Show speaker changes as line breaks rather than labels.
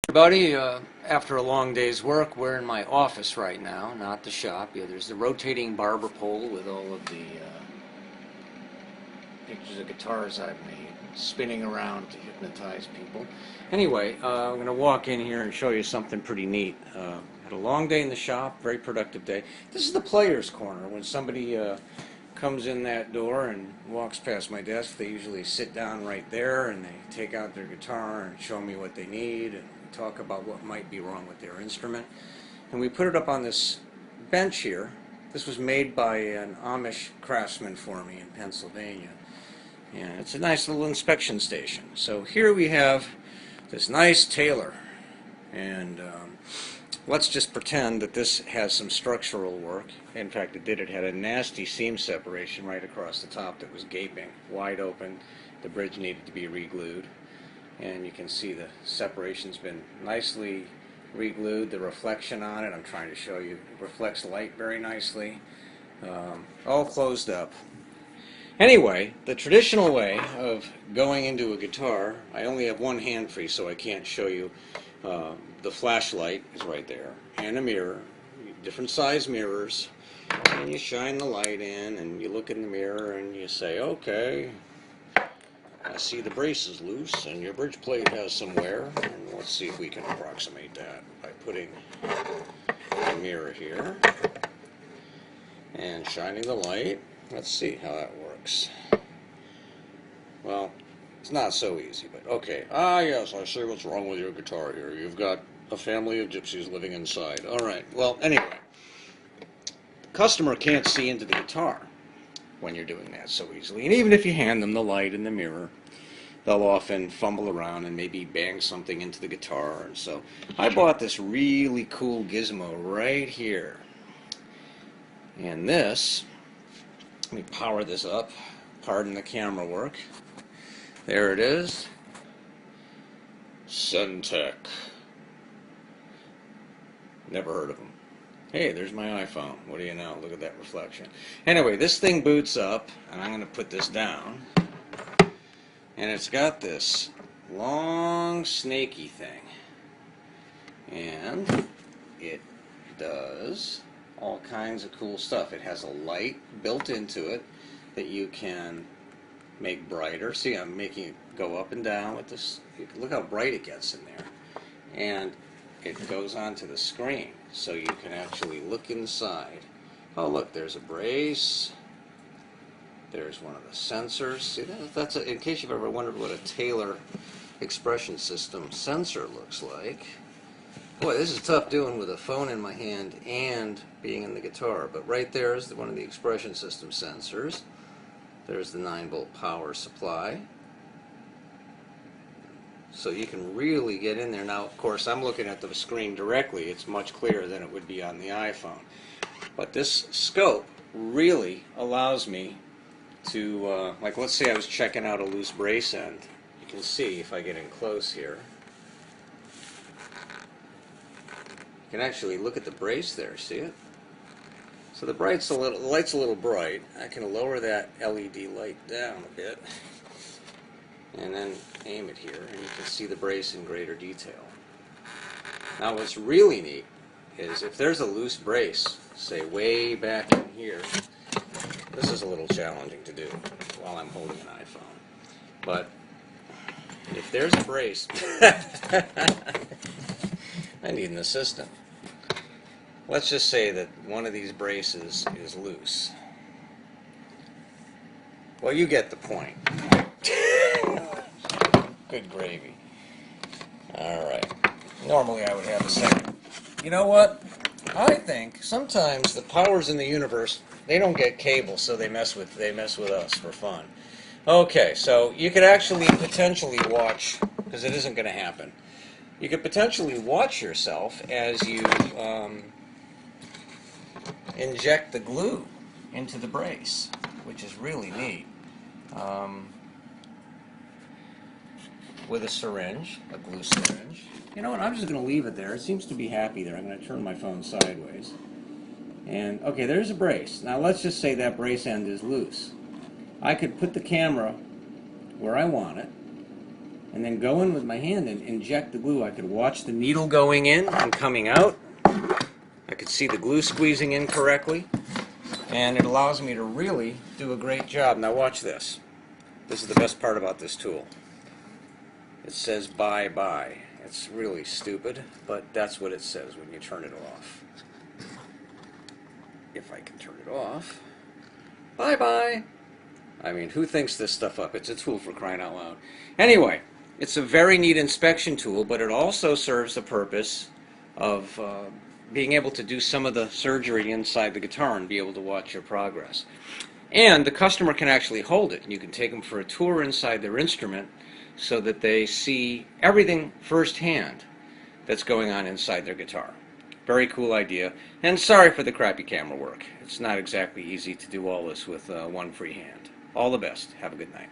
Everybody, after a long day's work, we're in my office right now, not the shop. Yeah, there's the rotating barber pole with all of the pictures of guitars I've made, spinning around to hypnotize people. Anyway, I'm going to walk in here and show you something pretty neat. Had a long day in the shop, very productive day. This is the player's corner. When somebody comes in that door and walks past my desk, they usually sit down right there and they take out their guitar and show me what they need and talk about what might be wrong with their instrument. And we put it up on this bench here. This was made by an Amish craftsman for me in Pennsylvania. And it's a nice little inspection station. So here we have this nice Taylor. And let's just pretend that this has some structural work. In fact, it did. It had a nasty seam separation right across the top that was gaping, wide open. The bridge needed to be re-glued. And you can see the separation's been nicely re-glued. The reflection on it, I'm trying to show you, it reflects light very nicely. All closed up. Anyway, the traditional way of going into a guitar, I only have one hand free, so I can't show you. The flashlight is right there, and a mirror, different size mirrors, and you shine the light in, and you look in the mirror, and you say, okay, I see the brace is loose, and your bridge plate has some wear, and let's see if we can approximate that by putting the mirror here, and shining the light. Let's see how that works. Well, it's not so easy, but okay. Ah, yes, I see what's wrong with your guitar here. You've got a family of gypsies living inside. All right. Well, anyway, the customer can't see into the guitar when you're doing that so easily. And even if you hand them the light and the mirror, they'll often fumble around and maybe bang something into the guitar. And so I bought this really cool gizmo right here. And this, let me power this up. Pardon the camera work. There it is. Centec. Never heard of them. Hey, there's my iPhone. What do you know? Look at that reflection. Anyway, this thing boots up, and I'm going to put this down. And it's got this long, snaky thing. And it does all kinds of cool stuff. It has a light built into it that you can make brighter. See, I'm making it go up and down with this. Look how bright it gets in there. And it goes onto the screen, so you can actually look inside. Oh, look, there's a brace. There's one of the sensors. See, that's in case you've ever wondered what a Taylor expression system sensor looks like. Boy, this is tough doing with a phone in my hand and being in the guitar. But right there is one of the expression system sensors. There's the 9-volt power supply. So you can really get in there. Now, of course, I'm looking at the screen directly. It's much clearer than it would be on the iPhone. But this scope really allows me to, like, let's say I was checking out a loose brace end. You can see if I get in close here. You can actually look at the brace there. See it? So the light's a little bright. I can lower that LED light down a bit and then aim it here, and you can see the brace in greater detail. Now what's really neat is if there's a loose brace, say way back in here, this is a little challenging to do while I'm holding an iPhone, but if there's a brace, I need an assistant. Let's just say that one of these braces is loose. Well, you get the point. Good gravy. Alright. Normally I would have a second. You know what? I think sometimes the powers in the universe, they don't get cable, so they mess with us for fun. Okay, so you could actually potentially watch, because it isn't going to happen, you could potentially watch yourself as you inject the glue into the brace, which is really neat. With a syringe, a glue syringe. You know what, I'm just going to leave it there. It seems to be happy there. I'm going to turn my phone sideways. And, okay, there's a brace. Now let's just say that brace end is loose. I could put the camera where I want it, and then go in with my hand and inject the glue. I could watch the needle going in and coming out. I could see the glue squeezing in correctly, and it allows me to really do a great job. Now watch this. This is the best part about this tool. It says bye-bye. It's really stupid, but that's what it says when you turn it off. If I can turn it off. Bye-bye. I mean, who thinks this stuff up? It's a tool, for crying out loud. Anyway, it's a very neat inspection tool, but it also serves the purpose of being able to do some of the surgery inside the guitar and be able to watch your progress. And the customer can actually hold it. You can take them for a tour inside their instrument so that they see everything firsthand that's going on inside their guitar. Very cool idea. And sorry for the crappy camera work. It's not exactly easy to do all this with one free hand. All the best. Have a good night.